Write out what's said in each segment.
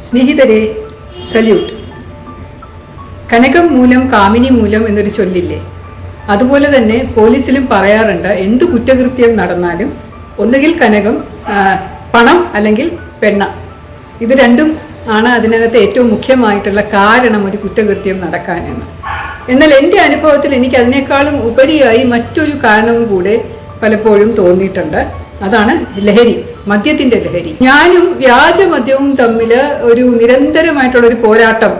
സ്നേഹിതരെ, സല്യൂട്ട്. കനകം മൂലം കാമിനി മൂലം എന്നൊരു ചൊല്ലില്ലേ? അതുപോലെ തന്നെ പോലീസിലും പറയാറുണ്ട്, എന്ത് കുറ്റകൃത്യം നടന്നാലും ഒന്നുകിൽ കനകം, പണം അല്ലെങ്കിൽ പെണ്ണ, ഇത് രണ്ടും ആണ് അതിനകത്ത് ഏറ്റവും മുഖ്യമായിട്ടുള്ള കാരണം ഒരു കുറ്റകൃത്യം നടക്കാനെന്ന്. എന്നാൽ എൻ്റെ അനുഭവത്തിൽ എനിക്ക് അതിനേക്കാളും ഉപരിയായി മറ്റൊരു കാരണവും കൂടെ പലപ്പോഴും തോന്നിയിട്ടുണ്ട്. അതാണ് ലഹരി, മദ്യത്തിൻ്റെ ലഹരി. ഞാനും വ്യാജമദ്യവും തമ്മിൽ ഒരു നിരന്തരമായിട്ടുള്ളൊരു പോരാട്ടം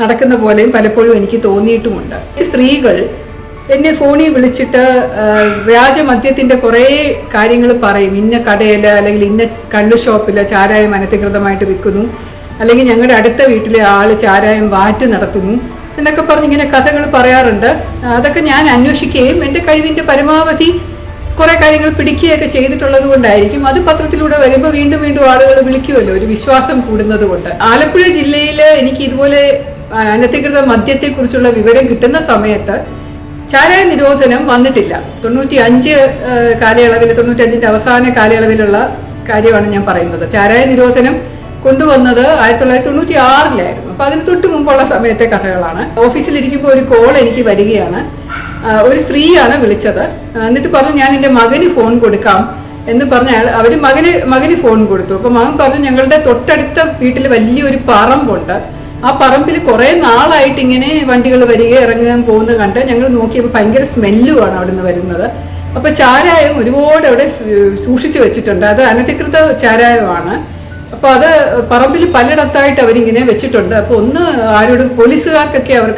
നടക്കുന്ന പോലെയും പലപ്പോഴും എനിക്ക് തോന്നിയിട്ടുമുണ്ട്. സ്ത്രീകൾ എന്നെ ഫോണിൽ വിളിച്ചിട്ട് വ്യാജമദ്യത്തിൻ്റെ കുറേ കാര്യങ്ങൾ പറയും. ഇന്ന കടയിൽ അല്ലെങ്കിൽ ഇന്ന കള്ളു ഷോപ്പിൽ ചാരായം അനധികൃതമായിട്ട് വിൽക്കുന്നു, അല്ലെങ്കിൽ ഞങ്ങളുടെ അടുത്ത വീട്ടിലെ ആൾ ചാരായം വാറ്റ് നടത്തുന്നു എന്നൊക്കെ പറഞ്ഞ് ഇങ്ങനെ കഥകൾ പറയാറുണ്ട്. അതൊക്കെ ഞാൻ അന്വേഷിക്കുകയും എൻ്റെ കഴിവിൻ്റെ പരമാവധി കുറേ കാര്യങ്ങൾ പിടിക്കുകയൊക്കെ ചെയ്തിട്ടുള്ളത് കൊണ്ടായിരിക്കും. അത് പത്രത്തിലൂടെ വരുമ്പോൾ വീണ്ടും വീണ്ടും ആളുകൾ വിളിക്കുമല്ലോ, ഒരു വിശ്വാസം കൂടുന്നത് കൊണ്ട്. ആലപ്പുഴ ജില്ലയിൽ എനിക്ക് ഇതുപോലെ അനധികൃത മദ്യത്തെക്കുറിച്ചുള്ള വിവരം കിട്ടുന്ന സമയത്ത് ചാരായ നിരോധനം വന്നിട്ടില്ല. 95 കാലയളവിൽ, 95ൻ്റെ അവസാന കാലയളവിലുള്ള കാര്യമാണ് ഞാൻ പറയുന്നത്. ചാരായ നിരോധനം കൊണ്ടുവന്നത് 1996-ലായിരുന്നു. അപ്പോൾ അതിന് തൊട്ട് മുമ്പുള്ള സമയത്തെ കഥകളാണ്. ഓഫീസിലിരിക്കുമ്പോൾ ഒരു കോൾ എനിക്ക് വരികയാണ്. ഒരു സ്ത്രീയാണ് വിളിച്ചത്. എന്നിട്ട് പറഞ്ഞു, ഞാൻ എൻ്റെ മകന് ഫോൺ കൊടുക്കാം എന്ന് പറഞ്ഞ അവർ മകന് ഫോൺ കൊടുത്തു. അപ്പോൾ മകൻ പറഞ്ഞു, ഞങ്ങളുടെ തൊട്ടടുത്ത വീട്ടിൽ വലിയൊരു പറമ്പുണ്ട്, ആ പറമ്പിൽ കുറേ നാളായിട്ട് ഇങ്ങനെ വണ്ടികൾ വരികയും ഇറങ്ങുകയും പോകുന്നത് കണ്ട് ഞങ്ങൾ നോക്കിയപ്പോൾ ഭയങ്കര സ്മെല്ലുമാണ് അവിടെ നിന്ന് വരുന്നത്. അപ്പോൾ ചാരായം ഒരുപാട് അവിടെ സൂക്ഷിച്ചു വെച്ചിട്ടുണ്ട്. അത് അനധികൃത ചാരായമാണ്. അപ്പോൾ അത് പറമ്പിൽ പലയിടത്തായിട്ട് അവരിങ്ങനെ വെച്ചിട്ടുണ്ട്. അപ്പോൾ ഒന്ന് ആരോടും, പോലീസുകാർക്കൊക്കെ അവർ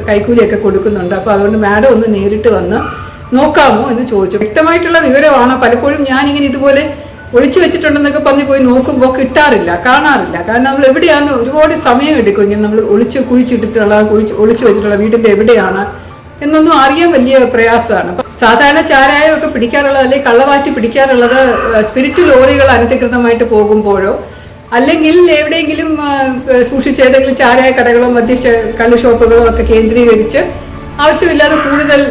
കൈക്കൂലിയൊക്കെ കൊടുക്കുന്നുണ്ട്. അപ്പോൾ അതുകൊണ്ട് മാഡം ഒന്ന് നേരിട്ട് വന്ന് നോക്കാമോ എന്ന് ചോദിച്ചു. വ്യക്തമായിട്ടുള്ള വിവരമാണ്. പലപ്പോഴും ഞാനിങ്ങനെ ഇതുപോലെ ഒളിച്ചു വെച്ചിട്ടുണ്ടെന്നൊക്കെ പറഞ്ഞ് പോയി നോക്കുമ്പോൾ കിട്ടാറില്ല, കാണാറില്ല. കാരണം നമ്മൾ എവിടെയാണെന്ന് ഒരുപാട് സമയം എടുക്കും. ഇങ്ങനെ നമ്മൾ ഒളിച്ചു വെച്ചിട്ടുള്ള വീടിൻ്റെ എവിടെയാണ് എന്നൊന്നും അറിയാൻ വലിയ പ്രയാസമാണ്. അപ്പം സാധാരണ ചാരായം ഒക്കെ പിടിക്കാറുള്ളത്, അല്ലെങ്കിൽ കള്ളവാറ്റി പിടിക്കാറുള്ളത് സ്പിരിറ്റ് ലോറികൾ അനധികൃതമായിട്ട് പോകുമ്പോഴോ അല്ലെങ്കിൽ എവിടെയെങ്കിലും സൂക്ഷിച്ച് ഏതെങ്കിലും ചാരായ കടകളോ കള്ളു ഷോപ്പുകളോ ഒക്കെ കേന്ദ്രീകരിച്ച് ആവശ്യമില്ലാതെ കൂടുതൽ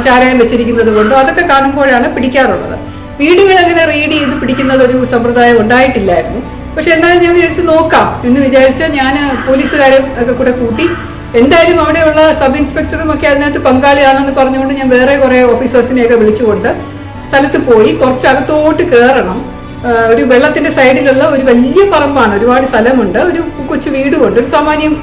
ചാരായം വെച്ചിരിക്കുന്നത് കൊണ്ടോ അതൊക്കെ കാണുമ്പോഴാണ് പിടിക്കാറുള്ളത്. വീടുകൾ അങ്ങനെ റീഡ് ചെയ്ത് പിടിക്കുന്നത് ഒരു സമ്പ്രദായം ഉണ്ടായിട്ടില്ലായിരുന്നു. പക്ഷെ എന്തായാലും ഞാൻ വിചാരിച്ചു നോക്കാം എന്ന് വിചാരിച്ച് ഞാൻ പോലീസുകാരെ ഒക്കെ കൂടെ കൂട്ടി, എന്തായാലും അവിടെയുള്ള സബ് ഇൻസ്പെക്ടറും ഒക്കെ അതിനകത്ത് പങ്കാളിയാണെന്ന് പറഞ്ഞുകൊണ്ട് ഞാൻ വേറെ കുറേ ഓഫീസേഴ്സിനെയൊക്കെ വിളിച്ചുകൊണ്ട് സ്ഥലത്ത് പോയി. കുറച്ച് അകത്തോട്ട് കയറണം. ഒരു വെള്ളത്തിന്റെ സൈഡിലുള്ള ഒരു വലിയ പറമ്പാണ്, ഒരുപാട് സ്ഥലമുണ്ട്, ഒരു കൊച്ചു വീടുമുണ്ട്, ഒരു സാമാന്യം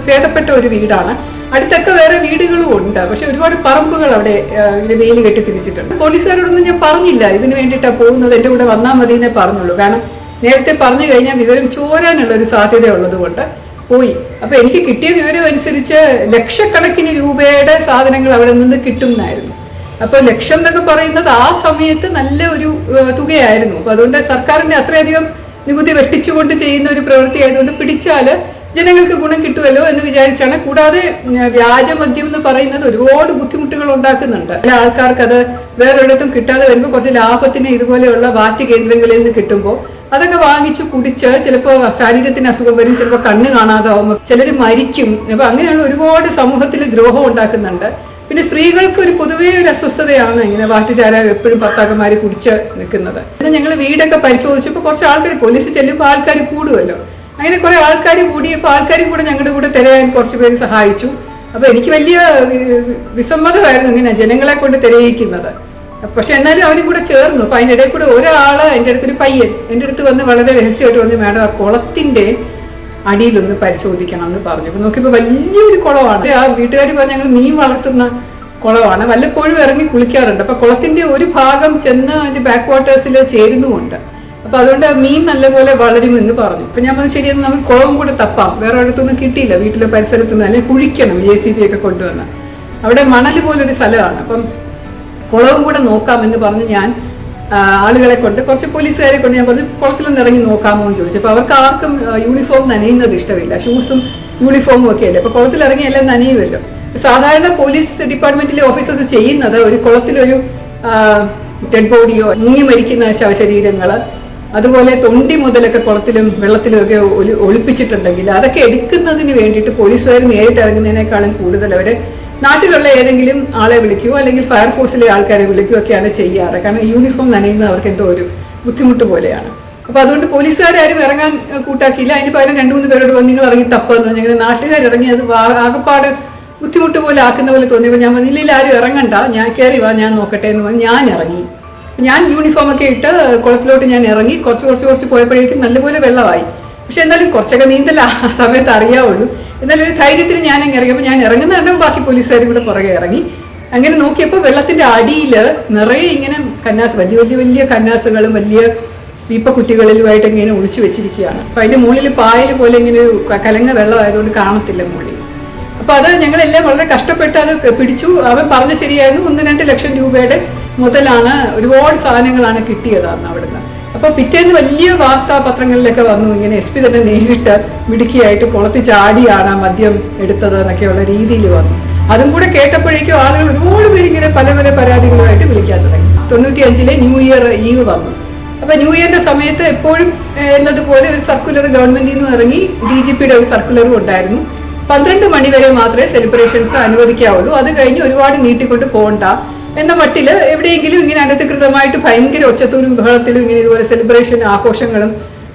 ഭേദപ്പെട്ട ഒരു വീടാണ്. അടുത്തൊക്കെ വേറെ വീടുകളും ഉണ്ട്. പക്ഷെ ഒരുപാട് പറമ്പുകൾ അവിടെ ഇങ്ങനെ വേലി കെട്ടി തിരിച്ചിട്ടുണ്ട്. പോലീസുകാരോടൊന്നും ഞാൻ പറഞ്ഞില്ല ഇതിന് വേണ്ടിയിട്ടാണ് പോകുന്നത്, എൻ്റെ കൂടെ വന്നാൽ മതി എന്നേ പറഞ്ഞുള്ളൂ. കാരണം നേരത്തെ പറഞ്ഞു കഴിഞ്ഞാൽ വിവരം ചോരാനുള്ള ഒരു സാധ്യത ഉള്ളത് കൊണ്ട് പോയി. അപ്പൊ എനിക്ക് കിട്ടിയ വിവരം അനുസരിച്ച് ലക്ഷക്കണക്കിന് രൂപയുടെ സാധനങ്ങൾ അവിടെ നിന്ന് കിട്ടുന്നായിരുന്നു. അപ്പോൾ ലക്ഷം എന്നൊക്കെ പറയുന്നത് ആ സമയത്ത് നല്ല ഒരു തുകയായിരുന്നു. അപ്പൊ അതുകൊണ്ട് സർക്കാരിന്റെ അത്രയധികം നികുതി വെട്ടിച്ചുകൊണ്ട് ചെയ്യുന്ന ഒരു പ്രവൃത്തി ആയതുകൊണ്ട് പിടിച്ചാൽ ജനങ്ങൾക്ക് ഗുണം കിട്ടുമല്ലോ എന്ന് വിചാരിച്ചാണ്. കൂടാതെ വ്യാജമദ്യം എന്ന് പറയുന്നത് ഒരുപാട് ബുദ്ധിമുട്ടുകൾ ഉണ്ടാക്കുന്നുണ്ട്. ചില ആൾക്കാർക്ക് അത് വേറൊരിടത്തും കിട്ടാതെ വരുമ്പോൾ കുറച്ച് ലാഭത്തിന് ഇതുപോലെയുള്ള വാറ്റ് കേന്ദ്രങ്ങളിൽ നിന്ന് കിട്ടുമ്പോൾ അതൊക്കെ വാങ്ങിച്ച് കുടിച്ച് ചിലപ്പോൾ ശരീരത്തിന് അസുഖം വരും, ചിലപ്പോൾ കണ്ണ് കാണാതാവുമ്പോൾ ചിലർ മരിക്കും. അപ്പൊ അങ്ങനെയുള്ള ഒരുപാട് സമൂഹത്തിൽ ദ്രോഹം ഉണ്ടാക്കുന്നുണ്ട്. പിന്നെ സ്ത്രീകൾക്ക് ഒരു പൊതുവേ ഒരു അസ്വസ്ഥതയാണ് ഇങ്ങനെ വാറ്റുചാരായം എപ്പോഴും ഭർത്താക്കന്മാര് കുടിച്ച് നിൽക്കുന്നത്. ഞങ്ങൾ വീടൊക്കെ പരിശോധിച്ചപ്പോൾ കുറച്ച് ആൾക്കാർ, പോലീസ് ചെല്ലുമ്പോൾ ആൾക്കാർ കൂടുമല്ലോ, അങ്ങനെ കുറെ ആൾക്കാർ കൂടിയപ്പോൾ ആൾക്കാരും കൂടെ ഞങ്ങളുടെ കൂടെ തിരയാൻ കുറച്ച് പേര് സഹായിച്ചു. അപ്പൊ എനിക്ക് വലിയ വിസമ്മതമായിരുന്നു ഇങ്ങനെ ജനങ്ങളെ കൊണ്ട് തിരയിക്കുന്നത്. പക്ഷെ എന്നാലും അവരും കൂടെ ചേർന്നു. അപ്പൊ അതിനിടയിൽ കൂടെ ഒരാള് എൻ്റെ അടുത്തൊരു പയ്യൻ എൻ്റെ അടുത്ത് വന്ന് വളരെ രഹസ്യമായിട്ട് വന്ന്, മാഡം ആ കുളത്തിന്റെ അടിയിലൊന്ന് പരിശോധിക്കണം എന്ന് പറഞ്ഞു. അപ്പൊ നോക്കിയപ്പോൾ വലിയൊരു കുളമാണ്. ആ വീട്ടുകാർ പറഞ്ഞ് ഞങ്ങൾ മീൻ വളർത്തുന്ന കുളമാണ്, വല്ലപ്പോഴും ഇറങ്ങി കുളിക്കാറുണ്ട്. അപ്പൊ കുളത്തിന്റെ ഒരു ഭാഗം ചെന്ന് അതിന്റെ ബാക്ക് വാട്ടേഴ്സിൽ ചേരുന്നുമുണ്ട്. അപ്പൊ അതുകൊണ്ട് മീൻ നല്ലപോലെ വളരുമെന്ന് പറഞ്ഞു. അപ്പൊ ഞാൻ പറഞ്ഞു, ശരിയെന്ന് നമുക്ക് കുളവും കൂടെ തപ്പാം. വേറെ അടുത്തൊന്നും കിട്ടിയില്ല, വീട്ടിലെ പരിസരത്തുനിന്ന്, അല്ലെങ്കിൽ കുഴിക്കണം JCB ഒക്കെ കൊണ്ടുവന്ന്. അവിടെ മണൽ പോലൊരു സ്ഥലമാണ്. അപ്പം കുളവും കൂടെ നോക്കാമെന്ന് പറഞ്ഞ് ഞാൻ ആളുകളെ കൊണ്ട്, കുറച്ച് പോലീസുകാരെ കൊണ്ട് ഞാൻ പറഞ്ഞു, കുളത്തിലൊന്ന് ഇറങ്ങി നോക്കാമോ എന്ന് ചോദിച്ചു. അപ്പോൾ അവർക്ക് ആർക്കും യൂണിഫോം നനയുന്നത് ഇഷ്ടമില്ല, ഷൂസും യൂണിഫോമും ഒക്കെ അല്ലേ. അപ്പോൾ കുളത്തിലിറങ്ങി എല്ലാം നനയുമല്ലോ. സാധാരണ പോലീസ് ഡിപ്പാർട്ട്മെന്റിലെ ഓഫീസേഴ്സ് ചെയ്യുന്നത് ഒരു കുളത്തിലൊരു ഡെഡ് ബോഡിയോ മുങ്ങി മരിക്കുന്ന ശവശരീരങ്ങൾ, അതുപോലെ തൊണ്ടി മുതലൊക്കെ കുളത്തിലും വെള്ളത്തിലും ഒക്കെ ഒളിപ്പിച്ചിട്ടുണ്ടെങ്കിൽ അതൊക്കെ എടുക്കുന്നതിന് വേണ്ടിയിട്ട് പോലീസുകാർ നേരിട്ട് ഇറങ്ങുന്നതിനേക്കാളും കൂടുതൽ അവരെ നാട്ടിലുള്ള ഏതെങ്കിലും ആളെ വിളിക്കുകയോ അല്ലെങ്കിൽ ഫയർഫോഴ്സിലെ ആൾക്കാരെ വിളിക്കുകയോ ഒക്കെയാണ് ചെയ്യാറ്. കാരണം യൂണിഫോം നനയുന്നത് അവർക്ക് എന്തോ ഒരു ബുദ്ധിമുട്ട് പോലെയാണ്. അപ്പൊ അതുകൊണ്ട് പോലീസുകാരും ഇറങ്ങാൻ കൂട്ടാക്കിയില്ല. അതിന് പകരം 2-3 പേരോട് വന്ന് നിങ്ങൾ ഇറങ്ങി തപ്പെന്ന് ഞങ്ങൾ നാട്ടുകാരിറങ്ങി അത് ആകപ്പാട് ബുദ്ധിമുട്ട് പോലെ ആക്കുന്ന പോലെ തോന്നിയപ്പോൾ ഞാൻ പറഞ്ഞില്ല ആരും ഇറങ്ങണ്ട, ഞാൻ കയറി വാ ഞാൻ നോക്കട്ടെ എന്ന് പറഞ്ഞ് ഞാൻ ഇറങ്ങി. ഞാൻ യൂണിഫോം ഒക്കെ ഇട്ട് കുളത്തിലോട്ട് ഞാൻ ഇറങ്ങി. കുറച്ച് പോയപ്പോഴേക്കും നല്ലപോലെ വെള്ളമായി. പക്ഷെ എന്നാലും കുറച്ചൊക്കെ നീന്തൽ ആ സമയത്ത് അറിയാവുള്ളൂ. എന്നാലും ഒരു ധൈര്യത്തിന് ഞാൻ അങ്ങ് ഇറങ്ങിയപ്പോൾ ഞാൻ ഇറങ്ങുന്ന കണ്ടും ബാക്കി പോലീസുകാരും കൂടെ പുറകെ ഇറങ്ങി. അങ്ങനെ നോക്കിയപ്പോൾ വെള്ളത്തിന്റെ അടിയിൽ നിറയെ ഇങ്ങനെ കന്നാസ്, വലിയ കന്നാസുകളും വലിയ വീപ്പക്കുറ്റികളിലുമായിട്ട് ഇങ്ങനെ ഒളിച്ചു വെച്ചിരിക്കുകയാണ്. അപ്പൊ അതിന്റെ മുകളിൽ പായൽ പോലെ ഇങ്ങനെ കലങ്ങ വെള്ളമായതുകൊണ്ട് കാണത്തില്ല മുകളിൽ. അപ്പൊ അത് ഞങ്ങളെല്ലാം വളരെ കഷ്ടപ്പെട്ട് അത് പിടിച്ചു. അവൻ പറഞ്ഞ ശരിയായിരുന്നു, 1-2 ലക്ഷം രൂപയുടെ മുതലാണ്, ഒരുപാട് സാധനങ്ങളാണ് കിട്ടിയതാണ് അവിടുന്ന്. അപ്പൊ പിറ്റേന്ന് വലിയ വാർത്താപത്രങ്ങളിലൊക്കെ വന്നു, ഇങ്ങനെ SP തന്നെ നേരിട്ട് മിടുക്കിയായിട്ട് കുളത്തിൽ ചാടിയാണ് മദ്യം എടുത്തത് എന്നൊക്കെയുള്ള രീതിയിൽ വന്നു. അതും കൂടെ കേട്ടപ്പോഴേക്കും ആളുകൾ ഒരുപാട് പേര് ഇങ്ങനെ പല പരാതികളുമായിട്ട് വിളിക്കാൻ തുടങ്ങി. 95 ന്യൂ ഇയർ ഈവ് വന്നു. അപ്പൊ ന്യൂ ഇയറിന്റെ സമയത്ത് എപ്പോഴും എന്നതുപോലെ ഒരു സർക്കുലർ ഗവൺമെന്റിൽ നിന്ന് ഇറങ്ങി, DGPയുടെ ഒരു സർക്കുലറും ഉണ്ടായിരുന്നു. 12 മണി വരെ മാത്രമേ സെലിബ്രേഷൻസ് അനുവദിക്കാവുള്ളൂ, അത് കഴിഞ്ഞ് ഒരുപാട് നീട്ടിക്കൊണ്ട് പോകണ്ട എന്ന മട്ടില് എവിടെയെങ്കിലും ഇങ്ങനെ അനധികൃതമായിട്ട് ഭയങ്കര ഒച്ചത്തൂരും ബഹളത്തിലും ഇങ്ങനെ ഇതുപോലെ സെലിബ്രേഷൻ ആഘോഷങ്ങളും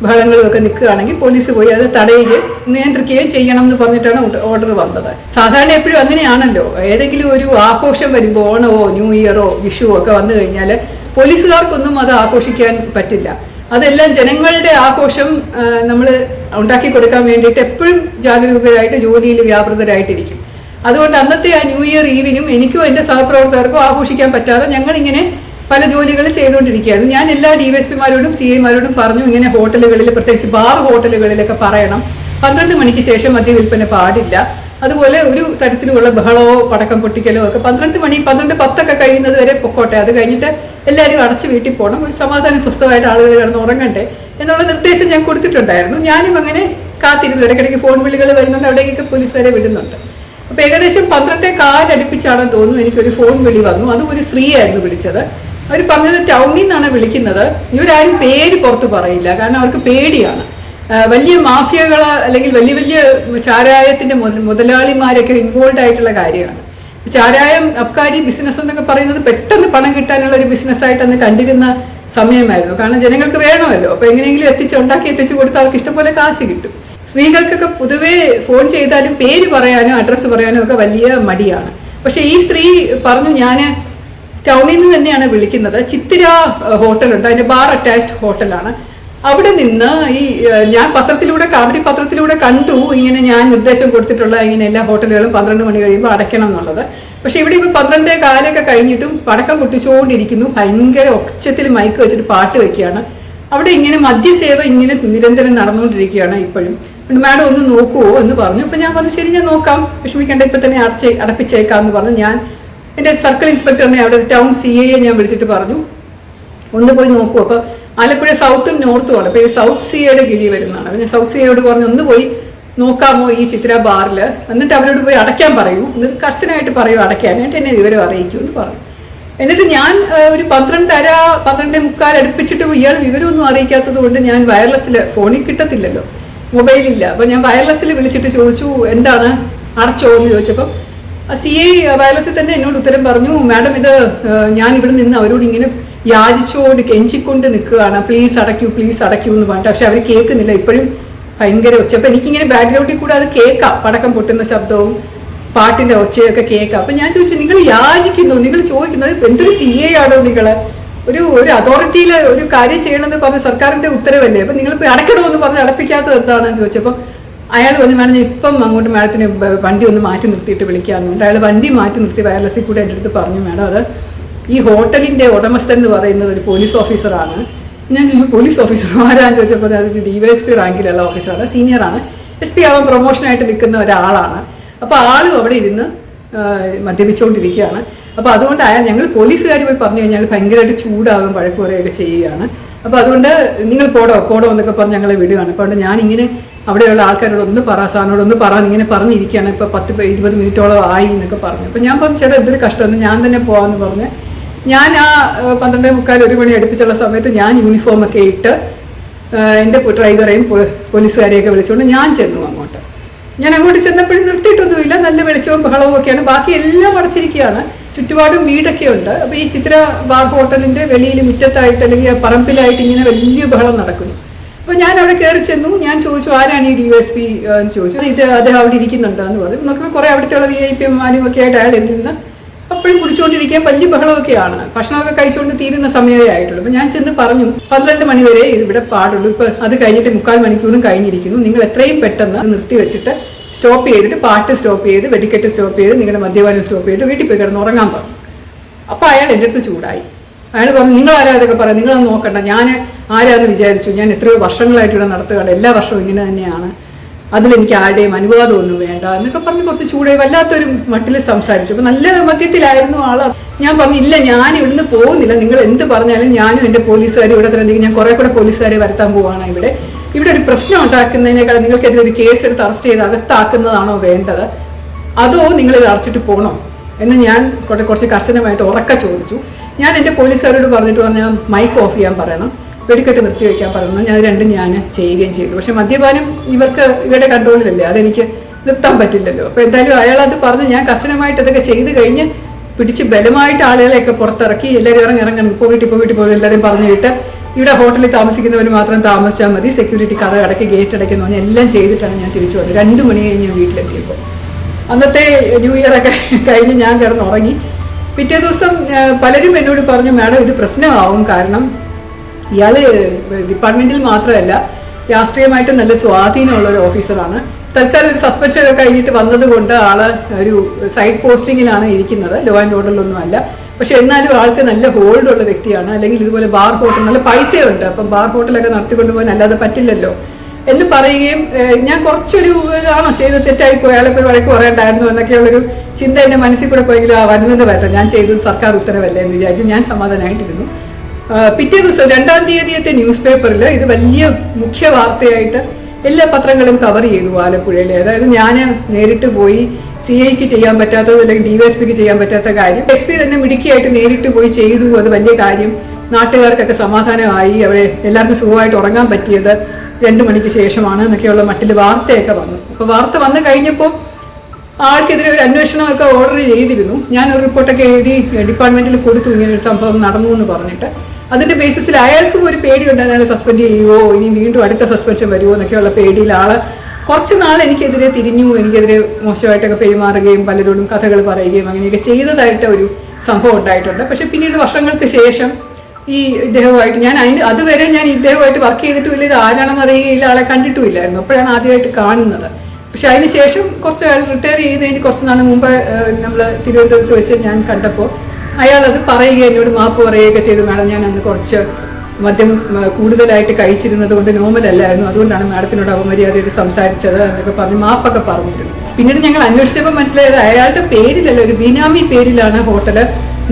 ബഹളങ്ങളും ഒക്കെ നിൽക്കുകയാണെങ്കിൽ പോലീസ് പോയി അത് തടയുകയും നിയന്ത്രിക്കുകയും ചെയ്യണം എന്ന് പറഞ്ഞിട്ടാണ് ഓർഡർ വന്നത്. സാധാരണ എപ്പോഴും അങ്ങനെയാണല്ലോ, ഏതെങ്കിലും ഒരു ആഘോഷം വരുമ്പോൾ ഓണമോ ന്യൂ ഇയറോ വിഷുവോ ഒക്കെ വന്നു കഴിഞ്ഞാൽ പോലീസുകാർക്കൊന്നും അത് ആഘോഷിക്കാൻ പറ്റില്ല. അതെല്ലാം ജനങ്ങളുടെ ആഘോഷം നമ്മൾ ഉണ്ടാക്കി കൊടുക്കാൻ വേണ്ടിയിട്ട് എപ്പോഴും ജാഗരൂകരായിട്ട് ജോലിയിൽ വ്യാപൃതരായിട്ടിരിക്കും. അതുകൊണ്ട് അന്നത്തെ ആ ന്യൂ ഇയർ ഈവിനും എനിക്കോ എൻ്റെ സഹപ്രവർത്തകർക്കോ ആഘോഷിക്കാൻ പറ്റാതെ ഞങ്ങളിങ്ങനെ പല ജോലികൾ ചെയ്തുകൊണ്ടിരിക്കുകയായിരുന്നു. ഞാൻ എല്ലാ DYSPമാരോടും CIമാരോടും പറഞ്ഞു, ഇങ്ങനെ ഹോട്ടലുകളിൽ, പ്രത്യേകിച്ച് ബാർ ഹോട്ടലുകളിലൊക്കെ പറയണം 12 മണിക്ക് ശേഷം മദ്യവിൽപ്പന പാടില്ല. അതുപോലെ ഒരു തരത്തിലുള്ള ബഹളമോ പടക്കം പൊട്ടിക്കലോ ഒക്കെ 12:10 കഴിയുന്നത് വരെ പൊക്കോട്ടെ, അത് കഴിഞ്ഞിട്ട് എല്ലാവരും അടച്ചു വീട്ടിൽ പോകണം, ഒരു സമാധാനം സ്വസ്ഥമായിട്ട് ആളുകൾ കിടന്ന് ഉറങ്ങണ്ടേ എന്നുള്ള നിർദ്ദേശം ഞാൻ കൊടുത്തിട്ടുണ്ടായിരുന്നു. ഞാനും അങ്ങനെ കാത്തിരുന്നു. ഇടയ്ക്കിടയ്ക്ക് ഫോൺ വിളികൾ വരുന്നുണ്ട്, അവിടേക്കൊക്കെ പോലീസുകാരെ വിടുന്നുണ്ട്. അപ്പൊ ഏകദേശം 12:15 അടുപ്പിച്ചാണെന്ന് തോന്നുന്നു എനിക്കൊരു ഫോൺ വിളി വന്നു. അതും ഒരു സ്ത്രീയായിരുന്നു വിളിച്ചത്. അവർ പറഞ്ഞത് ടൗണിൽ നിന്നാണ് വിളിക്കുന്നത്. ഇവരാരും പേര് പുറത്ത് പറയില്ല, കാരണം അവർക്ക് പേടിയാണ്. വലിയ മാഫിയകൾ അല്ലെങ്കിൽ വലിയ ചാരായത്തിന്റെ മുതലാളിമാരൊക്കെ ഇൻവോൾവ് ആയിട്ടുള്ള കാര്യമാണ്. ചാരായം അബ്കാരി ബിസിനസ് എന്നൊക്കെ പറയുന്നത് പെട്ടെന്ന് പണം കിട്ടാനുള്ള ഒരു ബിസിനസ്സായിട്ട് അന്ന് കണ്ടിരുന്ന സമയമായിരുന്നു. കാരണം ജനങ്ങൾക്ക് വേണമല്ലോ, അപ്പൊ എങ്ങനെയെങ്കിലും എത്തിച്ചു കൊടുത്താൽ അവർക്ക് ഇഷ്ടംപോലെ കാശ് കിട്ടും. സ്ത്രീകൾക്കൊക്കെ പൊതുവേ ഫോൺ ചെയ്താലും പേര് പറയാനോ അഡ്രസ്സ് പറയാനോ ഒക്കെ വലിയ മടിയാണ്. പക്ഷെ ഈ സ്ത്രീ പറഞ്ഞു, ഞാൻ ടൗണിൽ നിന്ന് തന്നെയാണ് വിളിക്കുന്നത്, ചിത്തിര ഹോട്ടലുണ്ട്, അതിന്റെ ബാർ അറ്റാച്ച്ഡ് ഹോട്ടലാണ്. അവിടെ നിന്ന് ഞാൻ കാവടി പത്രത്തിലൂടെ കണ്ടു ഇങ്ങനെ ഞാൻ നിർദ്ദേശം കൊടുത്തിട്ടുള്ള ഇങ്ങനെ എല്ലാ ഹോട്ടലുകളും 12 മണി കഴിയുമ്പോൾ അടയ്ക്കണം എന്നുള്ളത്. പക്ഷെ ഇവിടെ ഇപ്പൊ 12:15 കഴിഞ്ഞിട്ടും പടക്കം പൊട്ടിച്ചുകൊണ്ടിരിക്കുന്നു. ഭയങ്കര ഒച്ചത്തിൽ മൈക്ക് വെച്ചിട്ട് പാട്ട് വെക്കുകയാണ്. അവിടെ ഇങ്ങനെ മദ്യസേവ ഇങ്ങനെ നിരന്തരം നടന്നുകൊണ്ടിരിക്കുകയാണ് ഇപ്പോഴും. മാഡം ഒന്ന് നോക്കുവോ എന്ന് പറഞ്ഞു. അപ്പൊ ഞാൻ പറഞ്ഞു, ശരി ഞാൻ നോക്കാം, വിഷമിക്കേണ്ട, ഇപ്പൊ തന്നെ അടപ്പിച്ചേക്കാം എന്ന് പറഞ്ഞു. ഞാൻ എൻ്റെ സർക്കിൾ ഇൻസ്പെക്ടറിനെ, അവിടെ ടൗൺ CIയെ ഞാൻ വിളിച്ചിട്ട് പറഞ്ഞു, ഒന്ന് പോയി നോക്കൂ. അപ്പൊ ആലപ്പുഴ സൗത്തും നോർത്തും ആണ്, അപ്പൊ സൗത്ത് CIയുടെ കീഴിൽ വരുന്നതാണ്. അപ്പൊ ഞാൻ സൗത്ത് CIയോട് പറഞ്ഞു, ഒന്ന് പോയി നോക്കാമോ ഈ ചിത്ര ബാറിൽ, എന്നിട്ട് അവരോട് പോയി അടയ്ക്കാൻ പറയൂ, എന്നിട്ട് കർശനമായിട്ട് പറയൂ അടയ്ക്കാനായിട്ട്, എന്നെ വിവരം അറിയിക്കൂ എന്ന് പറഞ്ഞു. എന്നിട്ട് ഞാൻ ഒരു 12:30-12:45 അടുപ്പിച്ചിട്ട് ഇയാൾ വിവരമൊന്നും അറിയിക്കാത്തത് കൊണ്ട് ഞാൻ വയർലെസ്സിൽ, ഫോണിൽ കിട്ടത്തില്ലല്ലോ, മൊബൈലില്ല, അപ്പൊ ഞാൻ വയർലെസ്സിൽ വിളിച്ചിട്ട് ചോദിച്ചു, എന്താണ് അടച്ചോ എന്ന് ചോദിച്ചപ്പം CI വയർലെസ്സിൽ തന്നെ എന്നോട് ഉത്തരം പറഞ്ഞു, മാഡം ഇത് ഞാൻ ഇവിടെ നിന്ന് അവരോട് ഇങ്ങനെ യാചിച്ചോട് കെഞ്ചിക്കൊണ്ട് നിൽക്കുകയാണ്, പ്ലീസ് അടയ്ക്കൂ എന്ന് പറഞ്ഞിട്ട്. പക്ഷെ അവർ കേൾക്കുന്നില്ല, ഇപ്പോഴും ഭയങ്കര ഒച്ച. അപ്പൊ എനിക്കിങ്ങനെ ബാക്ക്ഗ്രൗണ്ടിൽ കൂടെ അത് കേൾക്കാം, പടക്കം പൊട്ടുന്ന ശബ്ദവും പാട്ടിന്റെ ഒച്ചയൊക്കെ കേൾക്കാം. അപ്പൊ ഞാൻ ചോദിച്ചു, നിങ്ങൾ യാചിക്കുന്നു, നിങ്ങൾ ചോദിക്കുന്നത് എന്തൊരു CI ആണോ, നിങ്ങൾ ഒരു അതോറിറ്റിയിൽ ഒരു കാര്യം ചെയ്യണമെന്ന് പറഞ്ഞ സർക്കാരിന്റെ ഉത്തരവല്ലേ, അപ്പൊ നിങ്ങൾ പോയി അടയ്ക്കണമെന്ന് പറഞ്ഞ് അടപ്പിക്കാത്തത് എന്താണെന്ന് ചോദിച്ചപ്പോൾ അയാൾ വന്ന്, മാഡം ഇപ്പം അങ്ങോട്ട് മാഡത്തിന് വണ്ടി ഒന്ന് മാറ്റി നിർത്തിയിട്ട് വിളിക്കാമെന്നുണ്ട്. അയാൾ വണ്ടി മാറ്റി നിർത്തി വയർലെസ്സിൽ കൂടെ എൻ്റെ അടുത്ത് പറഞ്ഞു, മാഡം അത് ഈ ഹോട്ടലിന്റെ ഉടമസ്ഥൻ എന്ന് പറയുന്നത് ഒരു പോലീസ് ഓഫീസറാണ്. ഞാൻ പോലീസ് ഓഫീസർ ആരാന്ന് ചോദിച്ചപ്പോൾ അതൊരു DYSP റാങ്കിലുള്ള ഓഫീസറാണ്, സീനിയറാണ്, SP ആവാൻ പ്രൊമോഷനായിട്ട് നിൽക്കുന്ന ഒരാളാണ്. അപ്പൊ ആളും അവിടെ ഇരുന്ന് മദ്യപിച്ചുകൊണ്ടിരിക്കുകയാണ്. അപ്പൊ അതുകൊണ്ട് ഞങ്ങൾ പോലീസുകാർ പോയി പറഞ്ഞു കഴിഞ്ഞാൽ ഭയങ്കരമായിട്ട് ചൂടാകും, വഴക്ക് പറയുകയൊക്കെ ചെയ്യുകയാണ്. അപ്പൊ അതുകൊണ്ട് നിങ്ങൾ പോടോ എന്നൊക്കെ പറഞ്ഞ് ഞങ്ങളെ വിടുകയാണ്. അപ്പോൾ ഞാൻ ഇങ്ങനെ അവിടെയുള്ള ആൾക്കാരോട് സാറിനോടൊന്ന് ഇങ്ങനെ പറഞ്ഞിരിക്കുകയാണ്, ഇപ്പൊ 10-20 മിനിറ്റോളം ആയി എന്നൊക്കെ പറഞ്ഞു. അപ്പൊ ഞാൻ പറഞ്ഞു, ചേട്ടാ എന്തൊരു കഷ്ടമെന്ന്, ഞാൻ തന്നെ പോവാന്ന് പറഞ്ഞ് ഞാൻ ആ 12:45-1 മണി അടുപ്പിച്ചുള്ള സമയത്ത് ഞാൻ യൂണിഫോം ഒക്കെ ഇട്ട് എൻ്റെ ഡ്രൈവറെയും പോലീസുകാരെയൊക്കെ വിളിച്ചുകൊണ്ട് ഞാൻ ചെന്നു അങ്ങോട്ട് ചെന്നപ്പോഴും നിർത്തിയിട്ടൊന്നുമില്ല, നല്ല വെളിച്ചവും ബഹളവും ഒക്കെയാണ്, ബാക്കി എല്ലാം അടച്ചിരിക്കുകയാണ്. ചുറ്റുപാടും വീടൊക്കെ ഉണ്ട്. അപ്പോൾ ഈ ചിത്ര ബാർ ഹോട്ടലിന്റെ വെളിയിൽ മുറ്റത്തായിട്ട് അല്ലെങ്കിൽ പറമ്പിലായിട്ട് ഇങ്ങനെ വലിയ ബഹളം നടക്കുന്നു. അപ്പോൾ ഞാൻ അവിടെ കയറി ചെന്നു. ഞാൻ ചോദിച്ചു, ആരാണ് ഈ DSP എന്ന് ചോദിച്ചു. ഇത് അദ്ദേഹം അവിടെ ഇരിക്കുന്നുണ്ടോ എന്ന് പറഞ്ഞു. നോക്കുമ്പോൾ കുറേ അവിടുത്തെ VIP മാരും ഒക്കെ ആയിട്ട് അയാൾ ഇരുന്ന് അപ്പോഴും കുടിച്ചുകൊണ്ടിരിക്കാൻ വലിയ ബഹളമൊക്കെയാണ്. ഭക്ഷണമൊക്കെ കഴിച്ചുകൊണ്ട് തീരുന്ന സമയമേ ആയിട്ടുള്ളൂ. അപ്പോൾ ഞാൻ ചെന്ന് പറഞ്ഞു, 12 മണി വരെ ഇവിടെ പാടുള്ളൂ, ഇപ്പോൾ അത് കഴിഞ്ഞിട്ട് 3/4 മണിക്കൂറും കഴിഞ്ഞിരിക്കുന്നു, നിങ്ങൾ എത്രയും പെട്ടെന്ന് നിർത്തി വെച്ചിട്ട് സ്റ്റോപ്പ് ചെയ്തിട്ട് പാട്ട് സ്റ്റോപ്പ് ചെയ്ത് വെടിക്കെട്ട് സ്റ്റോപ്പ് ചെയ്ത് നിങ്ങളുടെ മദ്യപാനം സ്റ്റോപ്പ് ചെയ്തിട്ട് വീട്ടിൽ പോയി കിടന്ന് ഉറങ്ങാൻ പറഞ്ഞു. അപ്പോൾ അയാൾ എൻ്റെ അടുത്ത് ചൂടായി. അയാൾ പറഞ്ഞു, നിങ്ങൾ ആരാ അതൊക്കെ പറയാം, നിങ്ങളൊന്ന് നോക്കണ്ട, ഞാൻ ആരാന്ന് വിചാരിച്ചു, ഞാൻ എത്രയോ വർഷങ്ങളായിട്ട് ഇവിടെ നടത്തുകയാണ്, എല്ലാ വർഷവും ഇങ്ങനെ തന്നെയാണ്, അതിലെനിക്ക് ആരുടെയും അനുവാദമൊന്നും വേണ്ട എന്നൊക്കെ പറഞ്ഞ് കുറച്ച് ചൂടായി വല്ലാത്തൊരു മട്ടിൽ സംസാരിച്ചു. അപ്പോൾ നല്ല മദ്യത്തിലായിരുന്നു ആള്. ഞാൻ പറഞ്ഞു, ഇല്ല, ഞാൻ ഇവിടുന്ന് പോകുന്നില്ല, നിങ്ങൾ എന്ത് പറഞ്ഞാലും ഞാനും എൻ്റെ പോലീസുകാരും ഇവിടെ തന്നെ, ഞാൻ കുറെ കൂടെ പോലീസുകാരെ വരുത്താൻ പോവാണ്. ഇവിടെ ഒരു പ്രശ്നം ഉണ്ടാക്കുന്നതിനേക്കാൾ നിങ്ങൾക്കെതിരെ ഒരു കേസ് എടുത്ത് അറസ്റ്റ് ചെയ്ത് അകത്താക്കുന്നതാണോ വേണ്ടത്, അതോ നിങ്ങളിത് അടച്ചിട്ട് പോകണോ എന്ന് ഞാൻ കുറച്ച് കർശനമായിട്ട് ഉറക്കെ ചോദിച്ചു. ഞാൻ എൻ്റെ പോലീസുകാരോട് പറഞ്ഞിട്ട് പറഞ്ഞാൽ മൈക്ക് ഓഫ് ചെയ്യാൻ പറയണം, വെടിക്കെട്ട് നിർത്തി വയ്ക്കാൻ പറയുന്നത്. ഞാൻ രണ്ടും ഞാൻ ചെയ്യുകയും ചെയ്തു. പക്ഷെ മദ്യപാനം ഇവരുടെ കൺട്രോളിലല്ലേ, അതെനിക്ക് നിർത്താൻ പറ്റില്ലല്ലോ. അപ്പോൾ എന്തായാലും അയാളത് പറഞ്ഞ് ഞാൻ കർശനമായിട്ട് ഇതൊക്കെ ചെയ്ത് കഴിഞ്ഞ് പിടിച്ച് ബലമായിട്ട് ആളുകളെയൊക്കെ പുറത്തിറക്കി എല്ലാവരും ഇറങ്ങണം, ഇപ്പോൾ വീട്ടിൽ പോയി എല്ലാവരും പറഞ്ഞിട്ട് ഇവിടെ ഹോട്ടലിൽ താമസിക്കുന്നവർ മാത്രം താമസിച്ചാൽ മതി, സെക്യൂരിറ്റി കഥ അടക്കി ഗേറ്റ് അടയ്ക്കുന്നു പറഞ്ഞാൽ എല്ലാം ചെയ്തിട്ടാണ് ഞാൻ തിരിച്ചു വന്നത്. 2 മണി കഴിഞ്ഞ് ഞാൻ വീട്ടിലെത്തിയപ്പോൾ. അന്നത്തെ ന്യൂ ഇയർ ഒക്കെ കഴിഞ്ഞ് ഞാൻ കിടന്നുറങ്ങി. പിറ്റേ ദിവസം പലരും എന്നോട് പറഞ്ഞു, മാഡം ഇത് പ്രശ്നമാവും, കാരണം ഇയാൾ ഡിപ്പാർട്ട്മെന്റിൽ മാത്രമല്ല രാഷ്ട്രീയമായിട്ട് നല്ല സ്വാധീനമുള്ള ഒരു ഓഫീസറാണ്. തൽക്കാലം ഒരു സസ്പെൻഷൻ ഒക്കെ കഴിഞ്ഞിട്ട് വന്നതുകൊണ്ട് ആള് ഒരു സൈഡ് പോസ്റ്റിങ്ങിലാണ് ഇരിക്കുന്നത്, ലോ ആൻഡ് ഓർഡറിലൊന്നും അല്ല. പക്ഷെ എന്നാലും ആൾക്ക് നല്ല ഹോൾഡ് ഉള്ള വ്യക്തിയാണ്. അല്ലെങ്കിൽ ഇതുപോലെ ബാർ ഹോട്ടൽ നല്ല പൈസയുണ്ട്, അപ്പം ബാർ ഹോട്ടലൊക്കെ നടത്തിക്കൊണ്ടു പോകാൻ അല്ലാതെ പറ്റില്ലല്ലോ എന്ന് പറയുകയും ഞാൻ കുറച്ചൊരു ആണോ ചെയ്ത് തെറ്റായിപ്പോയി, അയാളെ പോയി വഴക്ക് പറയണ്ടായിരുന്നു എന്നൊക്കെയുള്ളൊരു ചിന്ത എൻ്റെ മനസ്സിൽ കൂടെ പോയെങ്കിലും വരുന്നത് വരട്ടെ, ഞാൻ ചെയ്തത് സർക്കാർ ഉത്തരവല്ലേ എന്ന് വിചാരിച്ച് ഞാൻ സമാധാനമായിട്ടിരുന്നു. പിറ്റേ ദിവസം 2-ാം തീയതിയത്തെ ന്യൂസ് പേപ്പറിൽ ഇത് വലിയ മുഖ്യ വാർത്തയായിട്ട് എല്ലാ പത്രങ്ങളും കവർ ചെയ്തു ആലപ്പുഴയിൽ. അതായത് ഞാൻ നേരിട്ട് പോയി CIക്ക് ചെയ്യാൻ പറ്റാത്തത് അല്ലെങ്കിൽ DYSPക്ക് ചെയ്യാൻ പറ്റാത്ത കാര്യം SP തന്നെ മിടുക്കിയായിട്ട് നേരിട്ട് പോയി ചെയ്തു, അത് വലിയ കാര്യം, നാട്ടുകാർക്കൊക്കെ സമാധാനമായി, അവിടെ എല്ലാവർക്കും സുഖമായിട്ട് ഉറങ്ങാൻ പറ്റിയത് 2 മണിക്ക് ശേഷമാണ് എന്നൊക്കെയുള്ള മട്ടിൽ വാർത്തയൊക്കെ വന്നു. അപ്പോൾ വാർത്ത വന്നു കഴിഞ്ഞപ്പോൾ ആൾക്കെതിരെ ഒരു അന്വേഷണമൊക്കെ ഓർഡർ ചെയ്തിരുന്നു. ഞാനൊരു റിപ്പോർട്ടൊക്കെ എഴുതി ഡിപ്പാർട്ട്മെന്റിൽ കൊടുത്തു, ഇങ്ങനെ ഒരു സംഭവം നടന്നു എന്ന് പറഞ്ഞിട്ട്. അതിന്റെ ബേസിസിൽ അയാൾക്കും ഒരു പേടിയുണ്ടായിരുന്നു, അയാൾ സസ്പെൻഡ് ചെയ്യുമോ, ഇനി വീണ്ടും അടുത്ത സസ്പെൻഷൻ വരുമോ എന്നൊക്കെയുള്ള പേടിയിൽ ആള് കുറച്ച് നാൾ എനിക്കെതിരെ തിരിഞ്ഞു, എനിക്കെതിരെ മോശമായിട്ടൊക്കെ പെരുമാറുകയും പലരോടും കഥകൾ പറയുകയും അങ്ങനെയൊക്കെ ചെയ്തതായിട്ട് ഒരു സംഭവം ഉണ്ടായിട്ടുണ്ട്. പക്ഷെ പിന്നീട് വർഷങ്ങൾക്ക് ശേഷം ഈ ഇദ്ദേഹവുമായിട്ട് അതുവരെ ഞാൻ ഇദ്ദേഹവുമായിട്ട് വർക്ക് ചെയ്തിട്ടുമില്ല, ഇത് ആരാണെന്ന് അറിയുകയില്ല, ആളെ കണ്ടിട്ടുമില്ലായിരുന്നു. അപ്പോഴാണ് ആദ്യമായിട്ട് കാണുന്നത്. പക്ഷെ അതിനുശേഷം കുറച്ച് അയാൾ റിട്ടയർ ചെയ്യുന്നതിന് കുറച്ച് നാൾ മുമ്പ് നമ്മൾ തിരുവനന്തപുരത്ത് വെച്ച് ഞാൻ കണ്ടപ്പോൾ അയാൾ അത് പറയുകയും എന്നോട് മാപ്പ് പറയുകയൊക്കെ ചെയ്തു, മാഡം ഞാൻ അന്ന് കുറച്ച് മദ്യം കൂടുതലായിട്ട് കഴിച്ചിരുന്നത് കൊണ്ട് നോർമൽ അല്ലായിരുന്നു, അതുകൊണ്ടാണ് മാഡത്തിനോട് അപമര്യാദയായിട്ട് സംസാരിച്ചത് എന്നൊക്കെ പറഞ്ഞ് മാപ്പൊക്കെ പറഞ്ഞിരുന്നു. പിന്നീട് ഞങ്ങൾ അന്വേഷിച്ചപ്പോൾ മനസ്സിലായത് അയാളുടെ പേരിലല്ല, ഒരു ബിനാമി പേരിലാണ് ഹോട്ടല്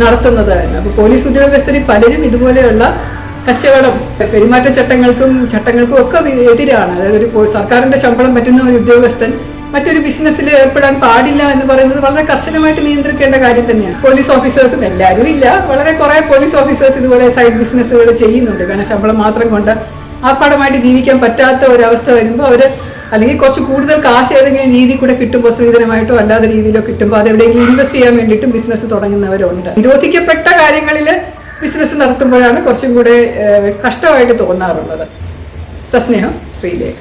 നടത്തുന്നത്. അപ്പോൾ പോലീസ് ഉദ്യോഗസ്ഥരിൽ പലരും ഇതുപോലെയുള്ള കച്ചവടം പെരുമാറ്റച്ചട്ടങ്ങൾക്കും ഒക്കെ എതിരാണ്. അതായത് ഒരു സർക്കാരിന്റെ ശമ്പളം പറ്റുന്ന ഒരു ഉദ്യോഗസ്ഥൻ മറ്റൊരു ബിസിനസ്സിൽ ഏർപ്പെടാൻ പാടില്ല എന്ന് പറയുന്നത് വളരെ കർശനമായിട്ട് നിയന്ത്രിക്കേണ്ട കാര്യം തന്നെയാണ്. പോലീസ് ഓഫീസേഴ്സും എല്ലാവരും ഇല്ല, വളരെ കുറെ പോലീസ് ഓഫീസേഴ്സ് ഇതുപോലെ സൈഡ് ബിസിനസ്സുകൾ ചെയ്യുന്നുണ്ട്. കാരണം ശമ്പളം മാത്രം കൊണ്ട് ആർപ്പാടമായിട്ട് ജീവിക്കാൻ പറ്റാത്ത ഒരവസ്ഥ വരുമ്പോൾ അവർ അല്ലെങ്കിൽ കുറച്ച് കൂടുതൽ കാശ് ഏതെങ്കിലും രീതി കൂടെ കിട്ടുമ്പോൾ, സ്ത്രീധനമായിട്ടോ അല്ലാത്ത രീതിയിലോ കിട്ടുമ്പോൾ അതെവിടെയെങ്കിലും ഇൻവെസ്റ്റ് ചെയ്യാൻ വേണ്ടിയിട്ടും ബിസിനസ് തുടങ്ങുന്നവരുണ്ട്. നിരോധിക്കപ്പെട്ട കാര്യങ്ങളിൽ ബിസിനസ് നടത്തുമ്പോഴാണ് കുറച്ചും കൂടെ കഷ്ടമായിട്ട് തോന്നാറുള്ളത്. സസ്നേഹം, ശ്രീലേഖ.